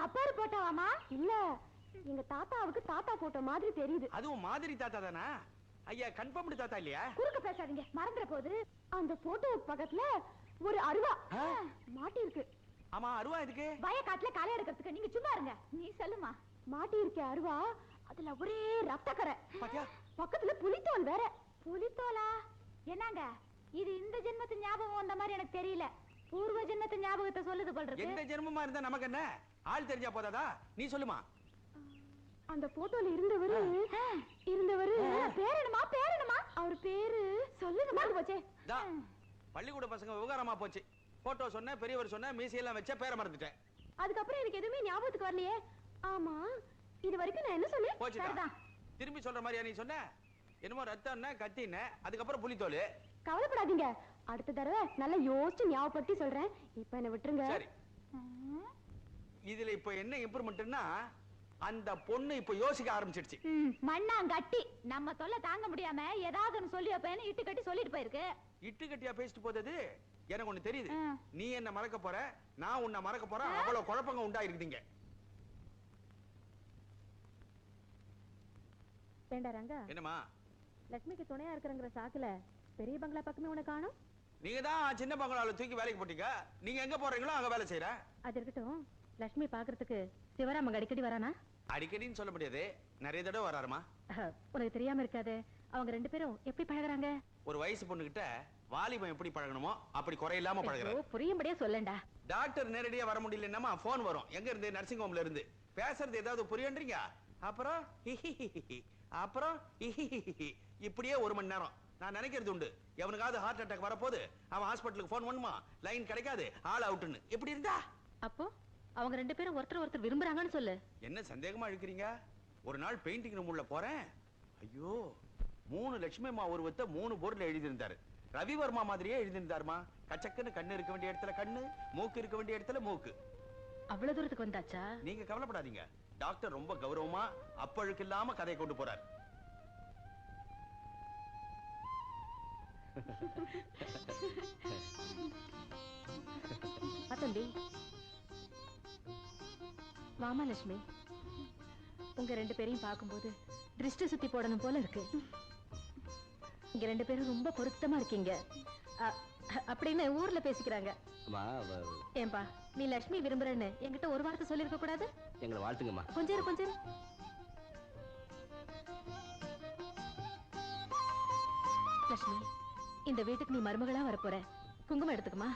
அப்பாரு போட்டோவாமா? இல்ல, எங்க தாத்தாவுக்கு தாத்தா போட்டோ மாதிரி தெரியுது. அதுவும் மாதிரி தாத்தா தானா? ஐயா கன்ஃபார்ம்டு தாத்தா இல்லையா? குறுக்க பேசாதீங்க, மறந்துற போது. அந்த போட்டோ பக்கத்துல ஒரு அருவா மாட்டி இருக்கு. ஆமா, அருவா எதுக்கு? வயக்காட்டுல களை எடுக்கிறதுக்கு. நீங்க சும்மா இருங்க. நீ சொல்லுமா. மாட்டி இருக்க அருவா, அதுல ஒரே ரத்தக்கரை. பாத்தியா? பக்கத்துல புலித்தோல் வேற. புலித்தோலா? என்னங்க இது? இந்த ஜென்மத்து ஞாபகம் வந்த மாதிரி எனக்கு தெரியல. பூர்வ ஜென்மத்து ஞாபகத்தை சொல்லுது போல இருக்கு. எந்த ஜென்மமா இருந்தா நமக்கு என்ன? ஆள் தெரிஞ்சா போதாதா? நீ சொல்லுமா. அந்த போட்டோல இருந்தவரு பேர் என்னமா? அவர் பேரு சொல்லுங்க. மாதிரி போச்சே. பள்ளிக்கூட பசங்க விவகாரமா போச்சு. போட்டோ சொன்ன, பெரியவர் சொன்ன, மீசையெல்லாம் வச்ச, பேரை மறந்துட்டேன். அதுக்கப்புறம் எனக்கு எதுவுமே ஞாபகத்துக்கு வரலையே. ஆமா, இது வரைக்கும் நான் என்ன சொன்னேன்? போச்சுதான். திரும்பி சொல்ற மாதிரியா நீ சொன்ன? என்னமோ ரத்தம்னா கத்தின, அதுக்கப்புறம் புலித்தோல். கவலைப்படாதீங்க, அடுத்த தடவை நல்லா யோசிச்சு ஞாபகப்படுத்தி சொல்றேன். இப்ப என்ன விட்டுருங்க. சரி. இதுல இப்ப என்ன இம்ப்ரூவ்மெண்ட்னா, அந்த பொண்ணு இப்ப யோசிக்க ஆரம்பிச்சிடுச்சு. மண்ணாங்கட்டி நம்ம தொல்லை தாங்க முடியாம ஏதாவது சொல்லி வைப்பேன்னு இட்டு கட்டி சொல்லிட்டு போயிருக்கு. இட்டு கட்டியா பேசிட்டு போதது? எனக்கு ஒண்ணு தெரியுது. நீ என்ன மறக்க போற, நான் உன்னை மறக்க போறேன். அவ்வளவு குழப்பங்க உண்டாயிருக்குதுங்க. வேண்டா ரங்கா. என்னமா? லட்சுமிக்கு துணையா இருக்கிறங்கிற சாக்குல பெரிய பங்களா பக்கமே உனக்கு காணோம். நீங்க தான் சின்ன பங்களால தூக்கி வேலைக்கு போட்டீங்க. நீங்க எங்க போறீங்களோ அங்க வேலை செய்யற. அது இருக்கட்டும், லட்சுமி பாக்குறதுக்கு சிவராம அடிக்கடி வரானா? அடிக்கடின்னு சொல்ல முடியாது, நிறைய தடவை வராருமா. உனக்கு தெரியாம இருக்காது, அவங்க ரெண்டு பேரும் எப்படி பழகுறாங்க? ஒரு வயசு பொண்ணு கிட்ட வாலிபம் எப்படி பழகணுமோ அப்படி குறையில்லாம பழகுறாரு. புரியும்படியா சொல்லண்டா. டாக்டர் நேரடியா வர முடியலன்னா போன் வரும். எங்க இருந்து? நர்சிங் ஹோம்ல இருந்து. பேசுறது ஏதாவது புரியன்றீங்க? அப்புறம் இப்படியே 1 மணி நேரம். நான் நினைக்கிறது உண்டு, எவனுக்காவது ஹார்ட் அட்டாக் வரப்போது அவன் ஹாஸ்பிட்டலுக்கு போன் பண்ணுமா, லைன் கிடைக்காது, ஆள் அவுட்னு. எப்படி இருந்தா? அப்போ அவங்க ரெண்டு பேரும் ஒருத்தர் விரும்புறாங்கன்னு சொல்லு. என்ன சந்தேகமா இருக்கிறீங்க? ஒரு நாள் பெயிண்டிங் ரூம் உள்ள போறேன். ஐயோ, 3 லட்சுமி அம்மா உருவத்தை 3 போர்டுல எழுதியிருந்தாரு. ரவிவர்மா மாதிரியே எழுதியிருந்தாருமா. கச்சக்குன்னு கண்ணு இருக்க வேண்டிய இடத்துல கண்ணு, மூக்கு இருக்க வேண்டிய இடத்துல மூக்கு. அவ்வளவு தூரத்துக்கு வந்தாச்சா? நீங்க கவலைப்படாதீங்க, டாக்டர் ரொம்ப கௌரவமா அப்பழுக்கு இல்லாம கதையை கொண்டு போறார். தம்பி வாமா லட்சுமி, உங்க ரெண்டு பேரையும் பார்க்கும்போது திருஷ்டி சுத்தி போடணும் போல இருக்கு. இங்க ரெண்டு பேரும் ரொம்ப பொருத்தமா இருக்கீங்க அப்படின்னு ஊர்ல பேசிக்கிறாங்க. ஏன்பா, நீ லட்சுமி விரும்புறன்னு என்கிட்ட ஒரு வார்த்தை சொல்லிருக்க கூடாது? எங்களை வாழ்த்துங்கம்மா. கொஞ்சம் லட்சுமி, இந்த வீட்டுக்கு நீ மருமகளா வரப்போற. குங்குமம் எடுத்துக்குமா.